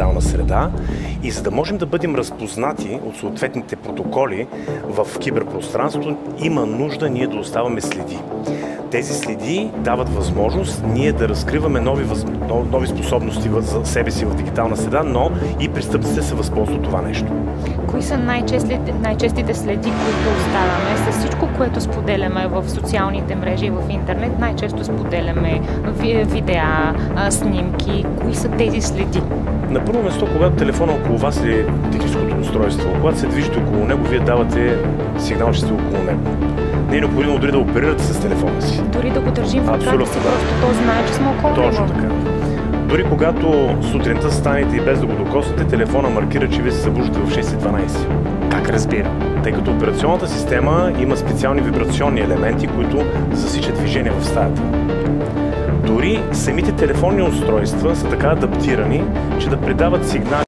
дигитална среда и за да можем да бъдем разпознати от съответните протоколи в киберпространството, има нужда ние да оставаме следи. Тези следи дават възможност ние да разкриваме нови способности за себе си в дигитална среда, но и престъпниците се възползват от това нещо. Кои са най-честите следи, които оставяме? С всичко, което споделяме в социалните мрежи и в интернет, най-често споделяме видеа, снимки. Кои са тези следи? На първо место, когато телефона около вас или техническото устройство, когато се движите около него, вие давате сигнал, че сте около него. Не е необходимо дори да оперирате с телефона си. Дори да го държим в ръката си, просто той знае, че сме около него. Точно така. Дори когато сутринта станете и без да го докоснете, телефона маркира, че вие се събуждате в 6:12. Как разбира? Тъй като операционната система има специални вибрационни елементи, които засичат движение в стаята. Дори самите телефонни устройства са така адаптирани, че да предават сигнали